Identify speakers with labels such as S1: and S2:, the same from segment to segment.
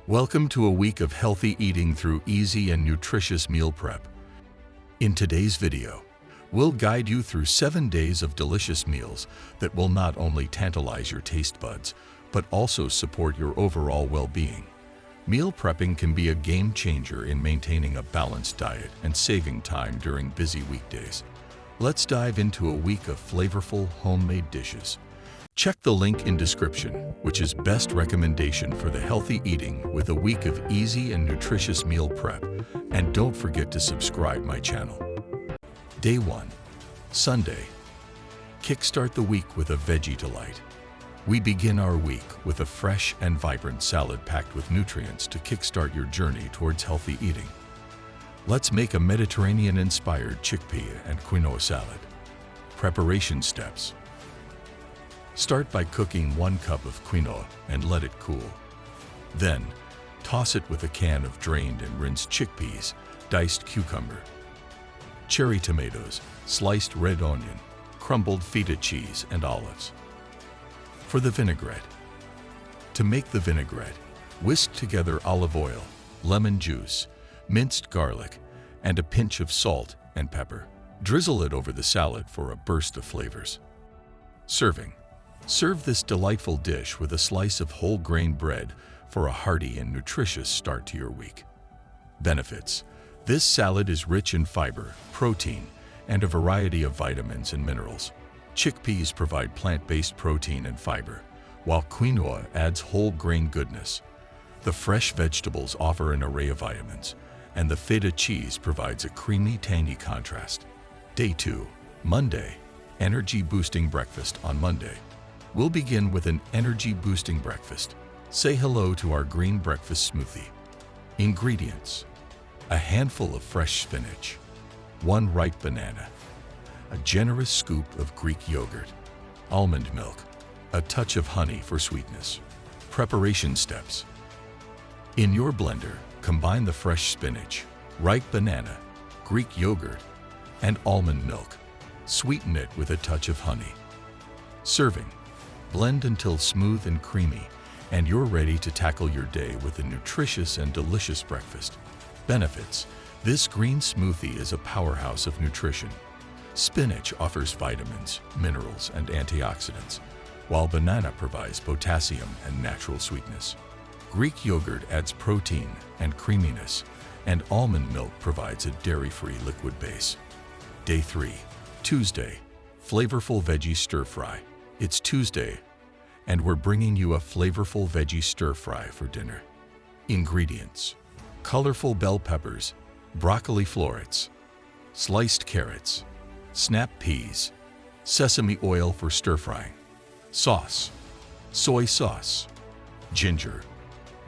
S1: Welcome to a week of healthy eating through easy and nutritious meal prep. In today's video, we'll guide you through 7 days of delicious meals that will not only tantalize your taste buds, but also support your overall well-being. Meal prepping can be a game changer in maintaining a balanced diet and saving time during busy weekdays. Let's dive into a week of flavorful homemade dishes. Check the link in description, which is best recommendation for the healthy eating with a week of easy and nutritious meal prep. And don't forget to subscribe my channel. Day 1. Sunday. Kickstart the week with a veggie delight. We begin our week with a fresh and vibrant salad packed with nutrients to kickstart your journey towards healthy eating. Let's make a Mediterranean-inspired chickpea and quinoa salad. Preparation steps. Start by cooking 1 cup of quinoa and let it cool. Then, toss it with a can of drained and rinsed chickpeas, diced cucumber, cherry tomatoes, sliced red onion, crumbled feta cheese, and olives. For the vinaigrette. To make the vinaigrette, whisk together olive oil, lemon juice, minced garlic, and a pinch of salt and pepper. Drizzle it over the salad for a burst of flavors. Serving. Serve this delightful dish with a slice of whole grain bread for a hearty and nutritious start to your week. Benefits. This salad is rich in fiber, protein, and a variety of vitamins and minerals. Chickpeas provide plant-based protein and fiber, while quinoa adds whole grain goodness. The fresh vegetables offer an array of vitamins, and the feta cheese provides a creamy, tangy contrast. Day 2. Monday. Energy-boosting breakfast on Monday. We'll begin with an energy-boosting breakfast. Say hello to our green breakfast smoothie. Ingredients. A handful of fresh spinach, 1 ripe banana, a generous scoop of Greek yogurt, almond milk, a touch of honey for sweetness. Preparation steps. In your blender, combine the fresh spinach, ripe banana, Greek yogurt, and almond milk. Sweeten it with a touch of honey. Serving. Blend until smooth and creamy, and you're ready to tackle your day with a nutritious and delicious breakfast. Benefits. This green smoothie is a powerhouse of nutrition. Spinach offers vitamins, minerals, and antioxidants, while banana provides potassium and natural sweetness. Greek yogurt adds protein and creaminess, and almond milk provides a dairy-free liquid base. Day 3. Tuesday. Flavorful veggie stir-fry. It's Tuesday, and we're bringing you a flavorful veggie stir-fry for dinner. Ingredients. Colorful bell peppers, broccoli florets, sliced carrots, snap peas, sesame oil for stir-frying, sauce, soy sauce, ginger,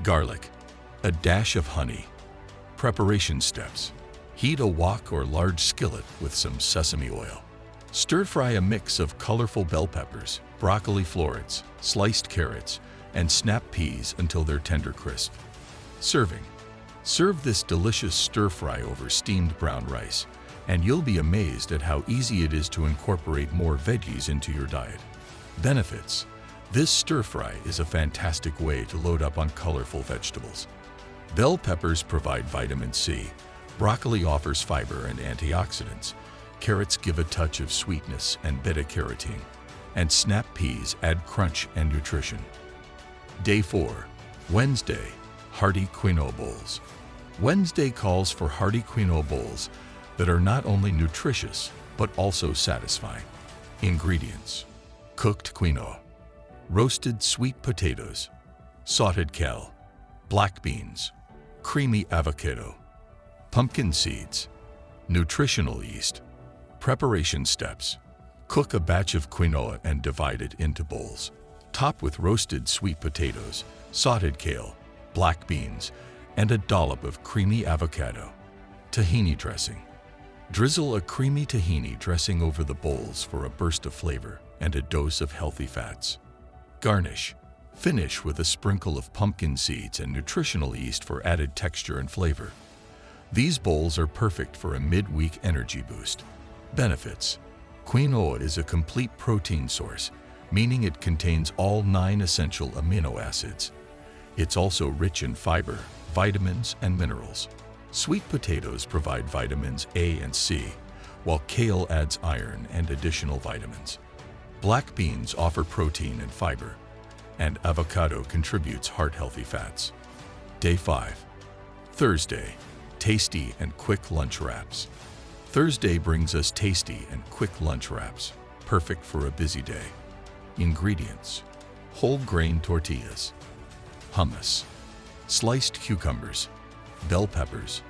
S1: garlic, a dash of honey. Preparation steps. Heat a wok or large skillet with some sesame oil. Stir-fry a mix of colorful bell peppers, broccoli florets, sliced carrots, and snap peas until they're tender crisp. Serving. Serve this delicious stir-fry over steamed brown rice, and you'll be amazed at how easy it is to incorporate more veggies into your diet. Benefits. This stir-fry is a fantastic way to load up on colorful vegetables. Bell peppers provide vitamin C, broccoli offers fiber and antioxidants, carrots give a touch of sweetness and beta-carotene, and snap peas add crunch and nutrition. Day 4. Wednesday. Hearty quinoa bowls. Wednesday calls for hearty quinoa bowls that are not only nutritious, but also satisfying. Ingredients. Cooked quinoa, roasted sweet potatoes, sautéed kale, black beans, creamy avocado, pumpkin seeds, nutritional yeast. Preparation steps. Cook a batch of quinoa and divide it into bowls. Top with roasted sweet potatoes, sautéed kale, black beans, and a dollop of creamy avocado. Tahini dressing. Drizzle a creamy tahini dressing over the bowls for a burst of flavor and a dose of healthy fats. Garnish. Finish with a sprinkle of pumpkin seeds and nutritional yeast for added texture and flavor. These bowls are perfect for a mid-week energy boost. Benefits. Quinoa is a complete protein source, meaning it contains all 9 essential amino acids. It's also rich in fiber, vitamins, and minerals. Sweet potatoes provide vitamins A and C, while kale adds iron and additional vitamins. Black beans offer protein and fiber, and avocado contributes heart-healthy fats. Day 5. Thursday. Tasty and quick lunch wraps. Thursday brings us tasty and quick lunch wraps, perfect for a busy day. Ingredients: whole grain tortillas, hummus, sliced cucumbers, bell peppers,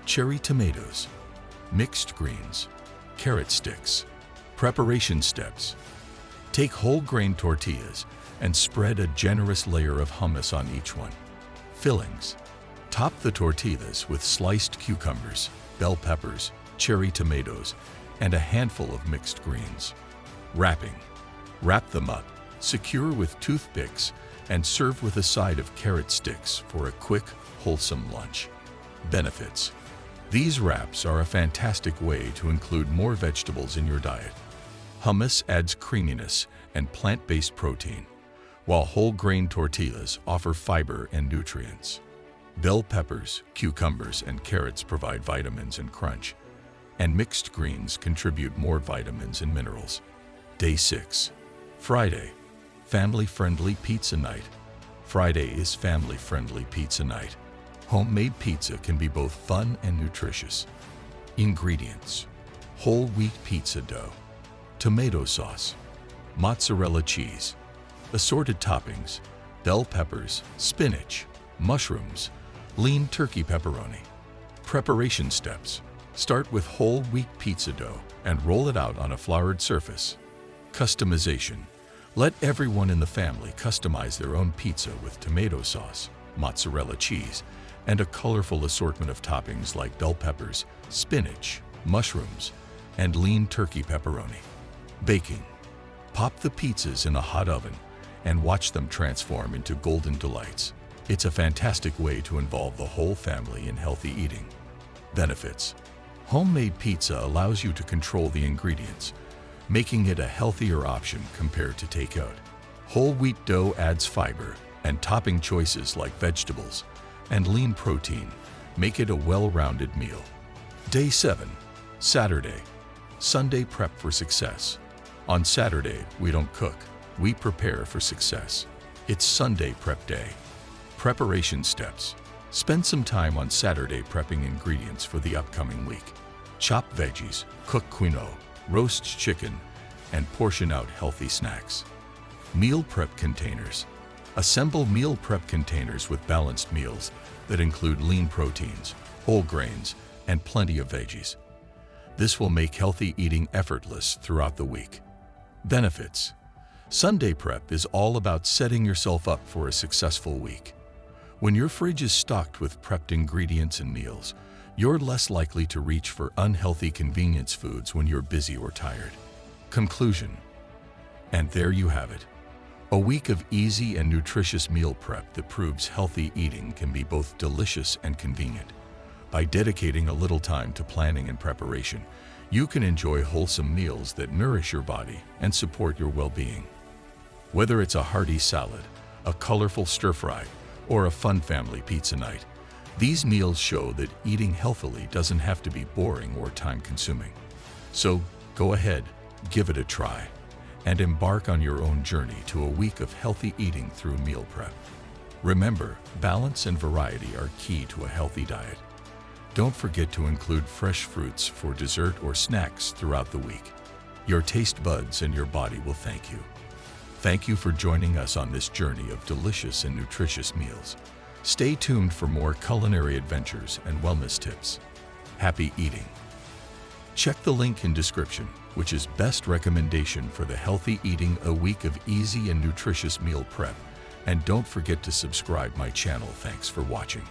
S1: cherry tomatoes, mixed greens, carrot sticks. Preparation steps: take whole grain tortillas and spread a generous layer of hummus on each one. Fillings: top the tortillas with sliced cucumbers, bell peppers, cherry tomatoes, and a handful of mixed greens. Wrapping: wrap them up, secure with toothpicks, and serve with a side of carrot sticks for a quick, wholesome lunch. Benefits: these wraps are a fantastic way to include more vegetables in your diet. Hummus adds creaminess and plant-based protein, while whole grain tortillas offer fiber and nutrients. Bell peppers, cucumbers, and carrots provide vitamins and crunch, and mixed greens contribute more vitamins and minerals. Day 6. Friday. Family-friendly pizza night. Friday is family-friendly pizza night. Homemade pizza can be both fun and nutritious. Ingredients: whole wheat pizza dough, tomato sauce, mozzarella cheese, assorted toppings, bell peppers, spinach, mushrooms, lean turkey pepperoni. Preparation steps: start with whole wheat pizza dough and roll it out on a floured surface. Customization: let everyone in the family customize their own pizza with tomato sauce, mozzarella cheese, and a colorful assortment of toppings like bell peppers, spinach, mushrooms, and lean turkey pepperoni. Baking: pop the pizzas in a hot oven and watch them transform into golden delights. It's a fantastic way to involve the whole family in healthy eating. Benefits: homemade pizza allows you to control the ingredients, making it a healthier option compared to takeout. Whole wheat dough adds fiber, and topping choices like vegetables and lean protein make it a well-rounded meal. Day 7. Saturday. Sunday prep for success. On Saturday, we don't cook, we prepare for success. It's Sunday prep day. Preparation steps: spend some time on Saturday prepping ingredients for the upcoming week. Chop veggies, cook quinoa, roast chicken, and portion out healthy snacks. Meal prep containers: assemble meal prep containers with balanced meals that include lean proteins, whole grains, and plenty of veggies. This will make healthy eating effortless throughout the week. Benefits: Sunday prep is all about setting yourself up for a successful week. When your fridge is stocked with prepped ingredients and meals, you're less likely to reach for unhealthy convenience foods when you're busy or tired. Conclusion: and there you have it. A week of easy and nutritious meal prep that proves healthy eating can be both delicious and convenient. By dedicating a little time to planning and preparation, you can enjoy wholesome meals that nourish your body and support your well-being. Whether it's a hearty salad, a colorful stir-fry, or a fun family pizza night, these meals show that eating healthily doesn't have to be boring or time-consuming. So go ahead, give it a try, and embark on your own journey to a week of healthy eating through meal prep. Remember, balance and variety are key to a healthy diet. Don't forget to include fresh fruits for dessert or snacks throughout the week. Your taste buds and your body will thank you. Thank you for joining us on this journey of delicious and nutritious meals. Stay tuned for more culinary adventures and wellness tips. Happy eating! Check the link in description, which is best recommendation for the healthy eating a week of easy and nutritious meal prep. And don't forget to subscribe my channel. Thanks for watching.